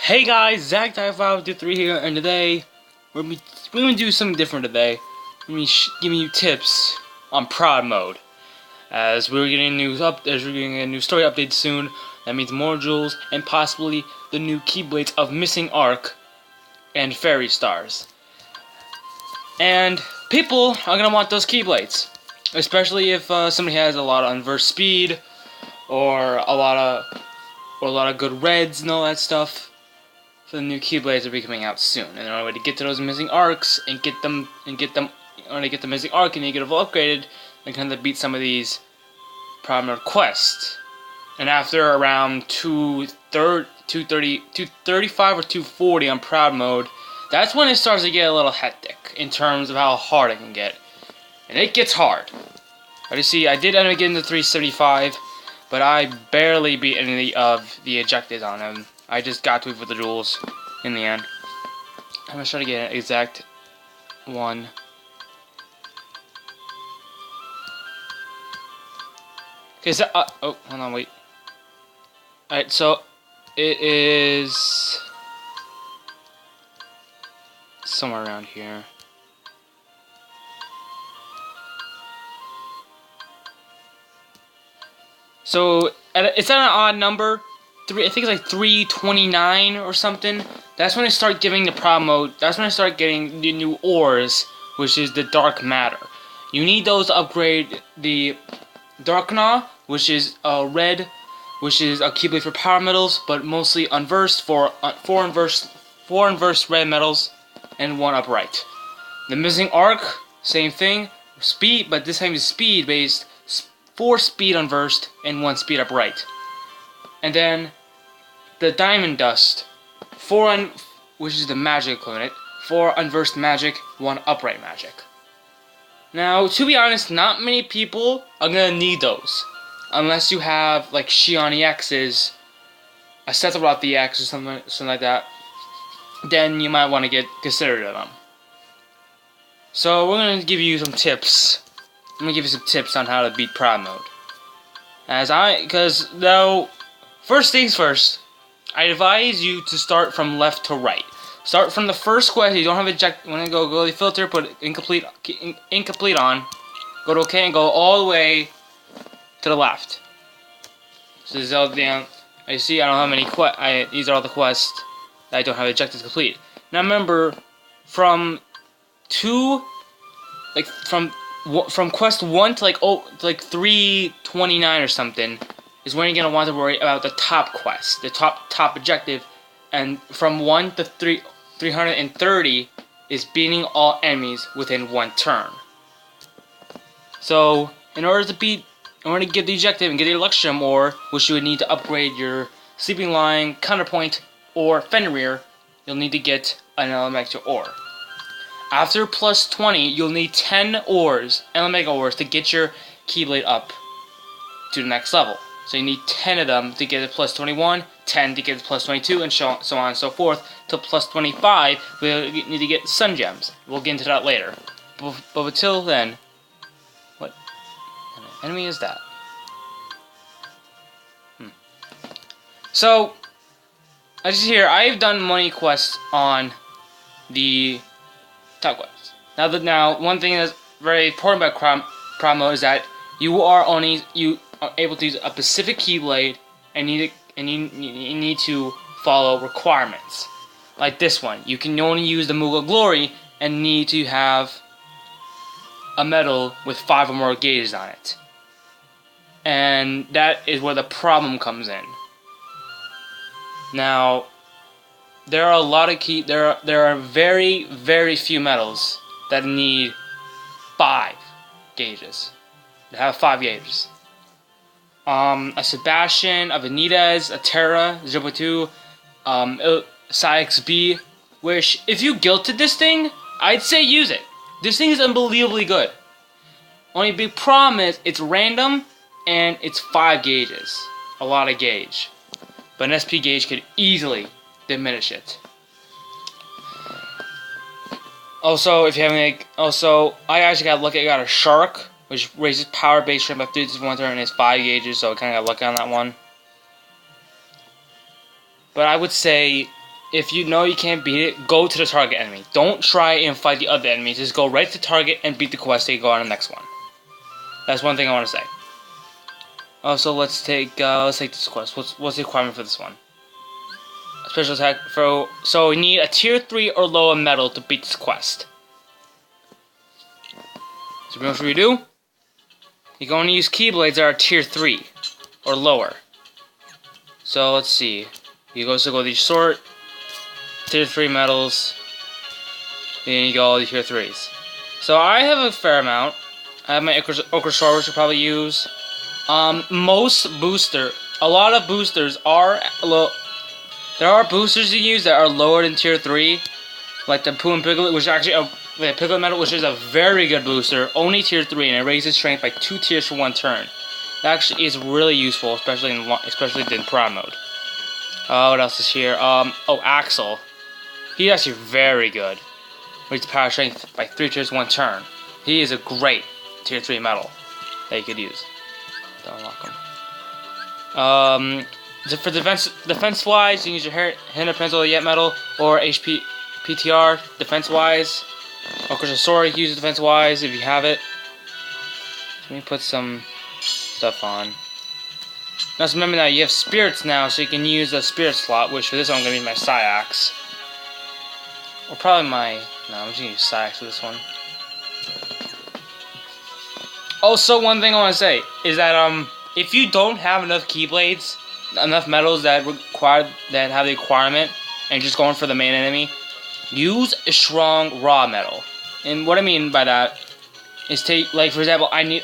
Hey guys, Zach523 here, and today we're gonna do something different today. We're gonna be giving you tips on prod mode, as we're getting a new story update soon. That means more jewels and possibly the new keyblades of Missing Arc and Fairy Stars. And people are gonna want those keyblades, especially if somebody has a lot of unversed speed or a lot of good reds and all that stuff. The new keyblades will be coming out soon, and in order to get to those missing arcs and get them, in order to get the missing arc and you get it upgraded, and kind of beat some of these prod mode quests. And after around 235 or 240 on prod mode, that's when it starts to get a little hectic in terms of how hard it can get, and it gets hard. As you see, I did end up getting to 375, but I barely beat any of the objectives on him. I just got to it for the jewels in the end. I'm gonna try to get an exact one. Okay, so, oh, hold on, wait. Alright, so it is somewhere around here. So it's at an odd number. I think it's like 329 or something. That's when I start giving the prod mode. That's when I start getting the new ores, which is the dark matter. You need those to upgrade the Darkna, which is red, which is a keyblade for power metals, but mostly unversed for four unversed red metals and one upright. The Missing Arc, same thing, speed, but this time is speed based. 4 speed unversed and 1 speed upright. And then the Diamond Dust, which is the magic equivalent, 4 unversed magic, 1 upright magic. Now, to be honest, not many people are gonna need those, unless you have like Shion EXs, a Sephiroth EX or something like that. Then you might want to get considered of them. So we're gonna give you some tips. I'm gonna give you some tips on how to beat prod mode. First things first, I advise you to start from left to right. Start from the first quest. You don't have eject. When I go to the filter, put incomplete on. Go to OK and go all the way to the left. So this is all down. I see. I don't have any these are all the quests that I don't have ejected complete. Now remember, from quest 1 to like 329 or something is when you're gonna want to worry about the top quest, the top objective, and from 1 to 330 is beating all enemies within 1 turn. So in order to get the objective and get the Electrum ore, which you would need to upgrade your Sleeping Lion, Counterpoint, or Fenrir, you'll need to get an elemental ore. After plus 20, you'll need 10 ores, Omega ores, to get your Keyblade up to the next level. So you need 10 of them to get it plus 21, 10 to get it plus 22, and so on and so forth, till plus 25, we need to get Sun Gems. We'll get into that later. But until then, what enemy is that? So, as you hear, I've done money quests on the top quests. Now, one thing that's very important about prod mode is that you are able to use a specific keyblade, and you need to follow requirements. Like this one, you can only use the Moogle Glory and need to have a medal with 5 or more gauges on it. And that is where the problem comes in. Now, there are a lot of there are very, very few medals that need 5 gauges. That have 5 gauges. A Sebastian, a Benitez, a Terra, 0.2, Sykes B, which, if you guilted this thing, I'd say use it. This thing is unbelievably good. Only big problem is it's random and it's 5 gauges. A lot of gauge. But an SP gauge could easily diminish it. Also, if you have I actually got lucky. I got a Shark, which raises power base strength by 3 to 1 turn and is 5 gauges, so I kind of got lucky on that one. But I would say if you know you can't beat it, go to the target enemy. Don't try and fight the other enemies. Just go right to the target and beat the quest. Then you go on to the next one. That's one thing I want to say. Also, let's take this quest. What's the requirement for this one? A special attack for so we need a tier 3 or lower medal to beat this quest. So what should we do? You're going to use keyblades that are tier 3 or lower. So let's see. You go to each sort, tier 3 medals, then you go all the tier 3s. So I have a fair amount. I have my Ochre Sword, which I'll probably use. A lot of boosters are low. There are boosters you use that are lower than tier 3, like the Pooh and Piglet, which is actually the Piglet medal, which is a very good booster, only tier 3, and it raises strength by 2 tiers for 1 turn. That actually is really useful, especially in Prime mode. What else is here? Axel. He's actually very good. Raises power strength by 3 tiers 1 turn. He is a great tier 3 medal that you could use to unlock him. For defense wise, you can use your Hidden Pencil Yet medal or HP PTR defense wise. Of course, Sword you can use defense wise if you have it. Let me put some stuff on. Now, so remember now you have spirits now, so you can use the spirit slot. Which for this one, I'm gonna use my Syax, or probably my. No, I'm just gonna use Syax for this one. Also, one thing I want to say is that if you don't have enough keyblades, enough medals that have the requirement, and you're just going for the main enemy, use a strong raw medal. And what I mean by that is like for example, I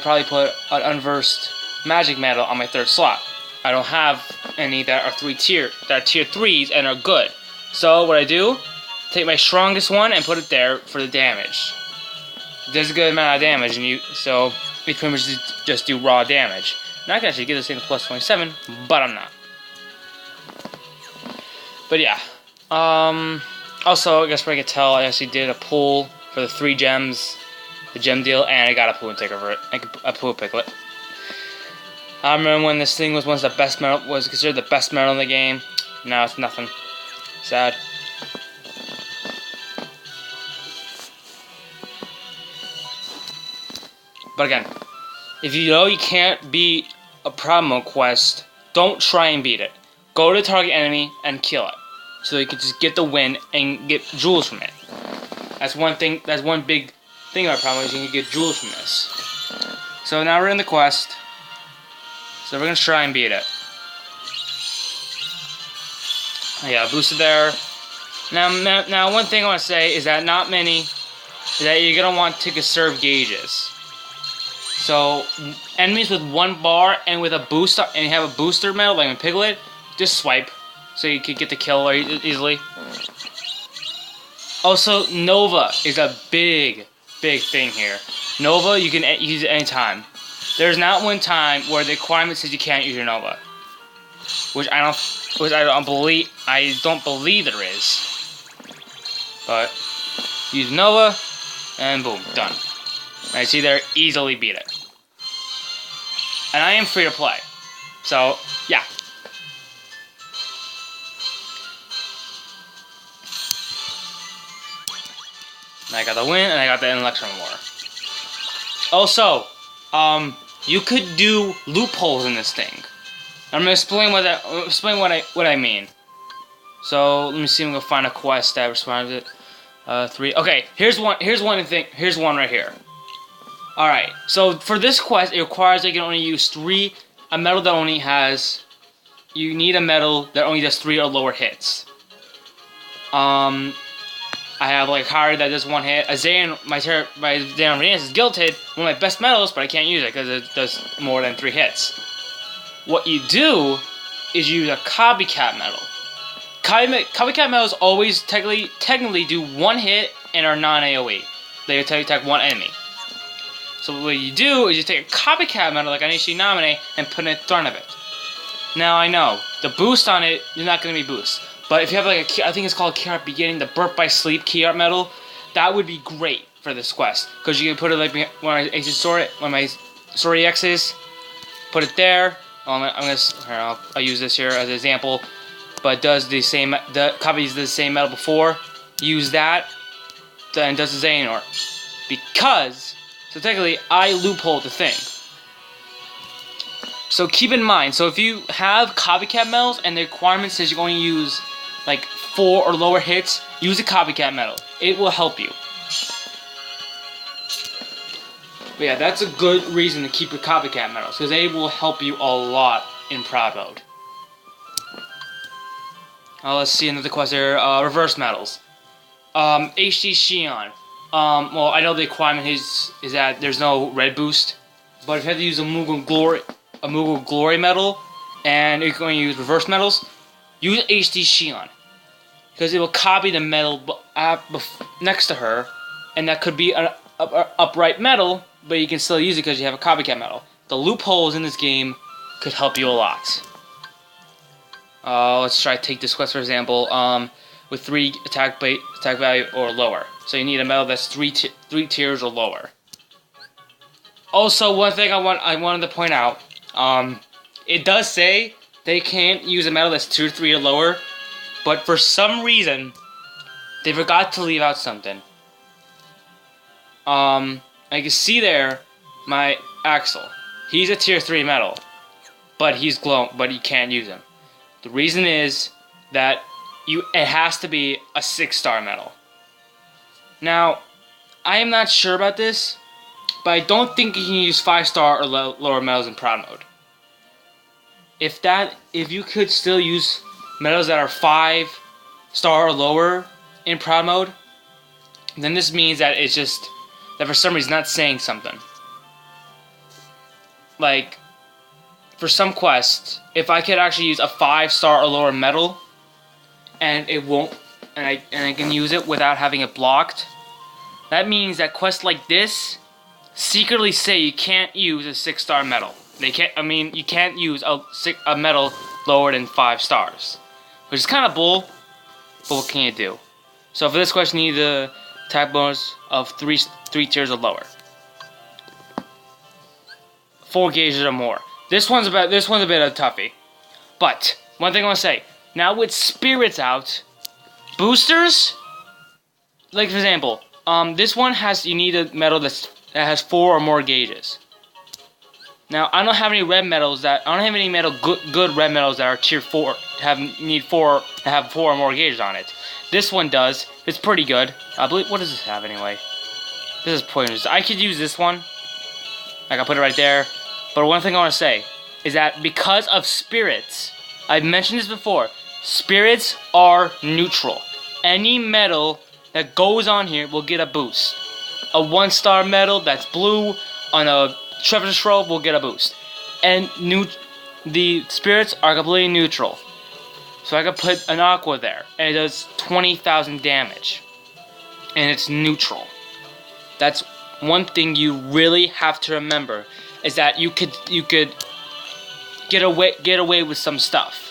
probably put an unversed magic medal on my 3rd slot. I don't have any that are tier 3s and are good. So what I do, take my strongest one and put it there for the damage. It does a good amount of damage, and you pretty much just do raw damage. Now I can actually get this thing to plus 27, but I'm not. But yeah. Also, I guess what I could tell, I actually did a pull for the 3 gems, the gem deal, and I got a Pooh and Ticker for it. A Pooh Piglet. I remember when this thing was considered the best medal in the game. Now it's nothing. Sad. But again, if you know you can't beat a promo quest, don't try and beat it. Go to the target enemy and kill it, so you can just get the win and get jewels from it. That's one thing. That's one big thing about promo is you can get jewels from this. So now we're in the quest. So we're gonna try and beat it. Yeah, boosted there. Now one thing I want to say is that you're gonna want to conserve gauges. So enemies with 1 bar and with a booster, and you have a booster medal like a Piglet, just swipe so you can get the kill easily. Also, Nova is a big thing here. Nova you can use it anytime. There's not one time where the requirement says you can't use your Nova, which I don't believe there is. But use Nova, and boom, done. I see there, easily beat it. And I am free to play. So, yeah. And I got the win, and I got the intellectual war. Also, you could do loopholes in this thing. I'm gonna explain what I mean. So let me see if I'm gonna find a quest that responds to it. 3. Okay, here's one right here. Alright, so for this quest, it requires that you can only use a medal that only has, you need a medal that only does 3 or lower hits. I have like Harry that does 1 hit. My Zayn Reyes is Guilted, one of my best medals, but I can't use it because it does more than 3 hits. What you do is use a copycat medal. Copycat medals always technically do 1 hit and are non-AoE. They attack 1 enemy. So what you do is you take a copycat medal like Anishi Namine and put it in front of it. Now I know, the boost on it is not going to be boost. But if you have like I think it's called Key Art Beginning, the Burp by Sleep Key Art medal, that would be great for this quest. Because you can put it like when my Sword EX is, put it there. I'll use this here as an example. but does copies the same metal before. Use that, then does the Xehanort. Because, so technically, I loophole the thing. So keep in mind, so if you have copycat metals and the requirement says you're going to use like 4 or lower hits, use a copycat metal. It will help you. But yeah, that's a good reason to keep your copycat metals, because they will help you a lot in Proud Mode. Let's see another question here. Reverse metals. HD Xion. Well, I know the requirement is that there's no red boost, but if you have to use a Moogle Glory metal, and you're going to use reverse metals, use HD Xion, because it will copy the metal next to her, and that could be an upright metal, but you can still use it because you have a copycat metal. The loopholes in this game could help you a lot. Let's try to take this quest for example. With 3 attack value or lower. So you need a metal that's 3 tiers or lower. Also, one thing I wanted to point out. It does say they can't use a metal that's tier 3 or lower, but for some reason they forgot to leave out something. I can see there my Axel. He's a tier 3 metal, but he's but you can't use him. The reason is that it has to be a 6-star metal. Now, I am not sure about this, but I don't think you can use 5-star or lower metals in Proud Mode. If you could still use metals that are 5-star or lower in Proud Mode, then this means that it's just that for some reason it's not saying something. Like, for some quests, if I could actually use a 5-star or lower metal, and it won't, and I can use it without having it blocked, that means that quests like this secretly say you can't use a 6-star metal. You can't use a metal lower than 5 stars, which is kind of bull, but what can you do? So for this question, you need the attack bonus of 3 tiers or lower, 4 gauges or more. This one's a bit of a toughie, but one thing I want to say. Now with spirits out, boosters, like for example, this one you need a metal that has 4 or more gauges. Now I don't have any red metals I don't have any good red metals that are tier 4 have 4 or more gauges on it. This one does. It's pretty good. I believe. What does this have anyway? This is pointless. I could use this one. I can put it right there. But one thing I want to say is that because of spirits, I've mentioned this before. Spirits are neutral. Any metal that goes on here will get a boost. A 1-star metal that's blue on a treasure trove will get a boost. And the spirits are completely neutral. So I could put an aqua there, and it does 20,000 damage. And it's neutral. That's one thing you really have to remember, is that you could get away with some stuff.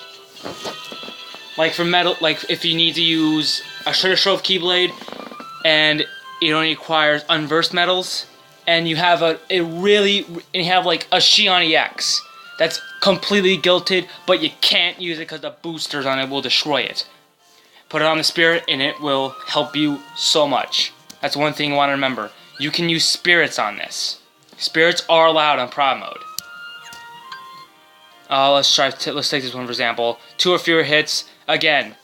Like for metal, like if you need to use a treasure trove keyblade, and it only requires unversed metals, and you have like a Xion EX that's completely gilded, but you can't use it because the boosters on it will destroy it. Put it on the spirit, and it will help you so much. That's one thing you want to remember. You can use spirits on this. Spirits are allowed on Proud Mode. Let's take this one for example. 2 or fewer hits. Again,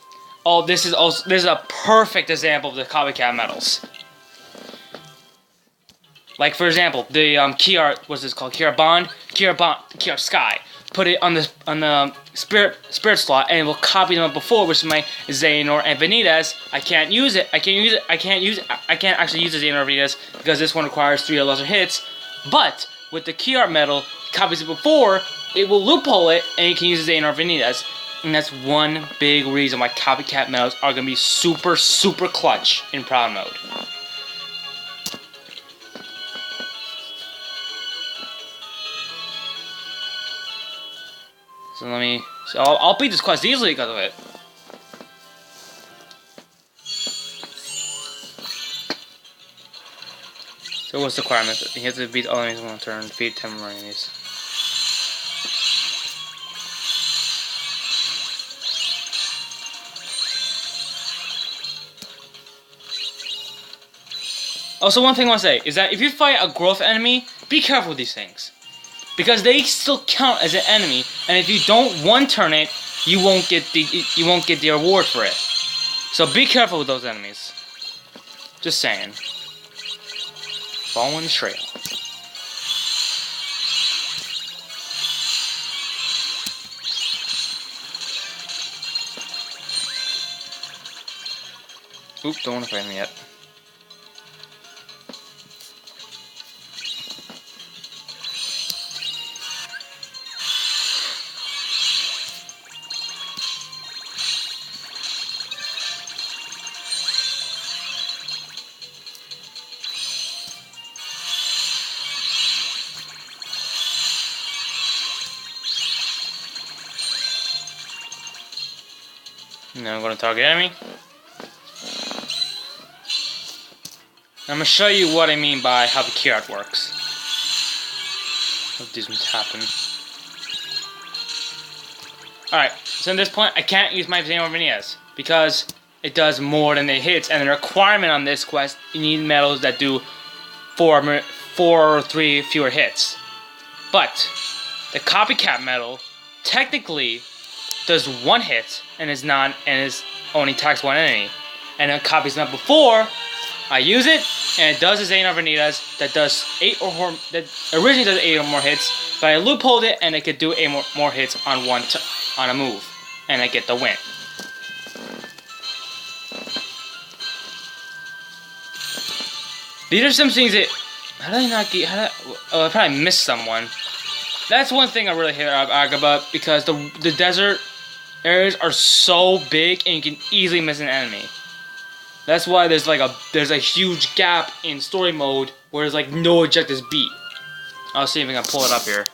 this is a perfect example of the copycat metals. Like for example, the Kiar, what's this called? Kiar Sky. Put it on the spirit slot, and it will copy them up before, which is my Xehanort and Vanitas. I can't use it. I can't actually use the Xehanort and Vanitas because this one requires 3 or lesser hits. But with the Kiar metal, it copies it before. It will loophole it, and you can use the Xehanort and Vanitas. And that's one big reason why copycat metals are going to be super, super clutch in Proud Mode. So I'll beat this quest easily because of it. So what's the requirement? He has to beat all enemies in one turn, defeat 10 more enemies. Also, one thing I want to say is that if you fight a growth enemy, be careful with these things. Because they still count as an enemy, and if you don't one-turn it, you won't get the reward for it. So be careful with those enemies. Just saying. Following the trail. Oop, don't want to fight me yet. Now I'm going to target enemy. I'm going to show you what I mean by how the key art works. Hope these ones happen. Alright, so at this point I can't use my Xeno Veneas because it does more than it hits, and the requirement on this quest, you need medals that do 4 or 3 fewer hits. But the copycat medal technically does 1 hit and is only attacks 1 enemy. And it copies medal before I use it, and it does the Xeno Vanitas that does 8 or more, that originally does 8 or more hits, but I loopholed it and it could do 8 more hits on on a move, and I get the win. These are some things that, how did I not get, I probably missed someone. That's one thing I really hate about, because the desert areas are so big and you can easily miss an enemy. That's why there's a huge gap in story mode where there's like no objectives beat. I'll see if I can pull it up here.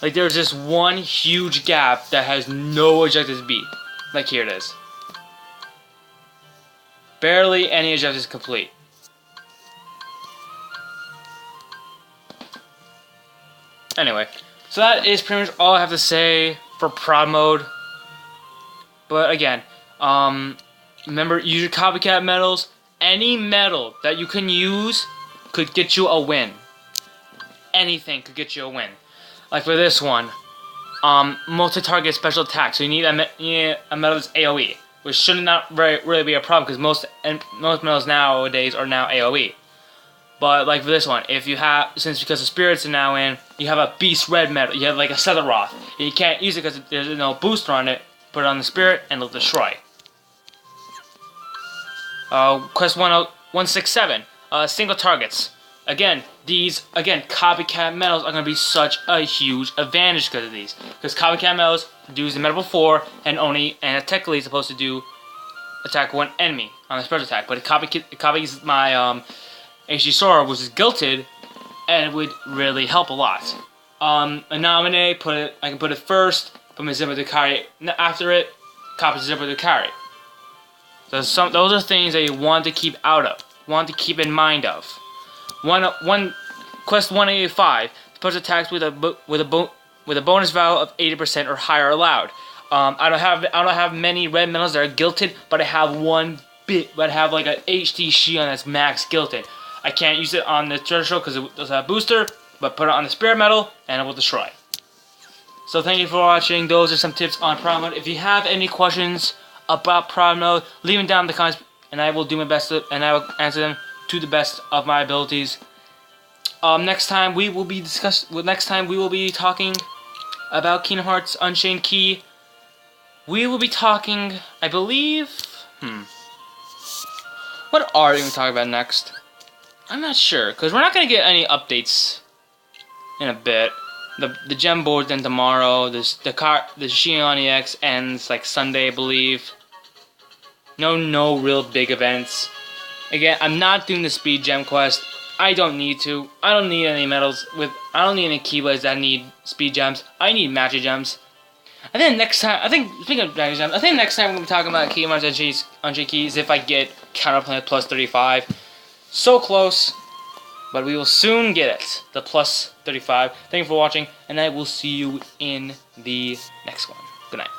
Like there's this one huge gap that has no objectives beat. Like here it is. Barely any objectives complete. Anyway, so that is pretty much all I have to say for prod mode. But again, remember, use your copycat medals. Any medal that you can use could get you a win. Anything could get you a win. Like for this one, multi-target special attack. So you need a medal that's AoE, which should not really be a problem because most medals nowadays are now AoE. But like for this one, if you have, because the spirits are now in, you have a beast red medal. You have like a Setharoth. You can't use it because there's no booster on it. Put it on the spirit and it'll destroy. Quest 167. Single targets. Again, copycat medals are going to be such a huge advantage because of these. Because copycat medals do the medal before and technically is supposed to attack 1 enemy on a special attack. But it copies my HD Sora, which is guilted, and it would really help a lot. A nominee, I can put it first, put my Zipper to carry after it, copy Zipper to carry. Those are things that you want to keep keep in mind of. Quest 185, special attacks with a bonus value of 80% or higher allowed. I don't have many red medals that are guilted, but I have like an HD Shion that's max guilted. I can't use it on the treasure show because it doesn't have booster, but put it on the spirit medal and it will destroy. So thank you for watching. Those are some tips on prod mode. If you have any questions about prod mode, leave them down in the comments, and I will do my best and I will answer them to the best of my abilities. Next time we will be talking about Kingdom Hearts Unchained Key. We will be talking, I believe. What are we going to talk about next? I'm not sure, because we're not going to get any updates in a bit. The gem board then tomorrow. The Shion EX ends like Sunday, I believe. No real big events. Again, I'm not doing the speed gem quest. I don't need to. I don't need any medals I don't need any keyblades that need speed gems. I need magic gems. I think next time. Speaking of magic gems, I think next time we're gonna be talking about Kingdom Hearts Unchained Keys if I get Counterplanet plus 35. So close, but we will soon get it. The plus 35. Thank you for watching, and I will see you in the next one. Good night.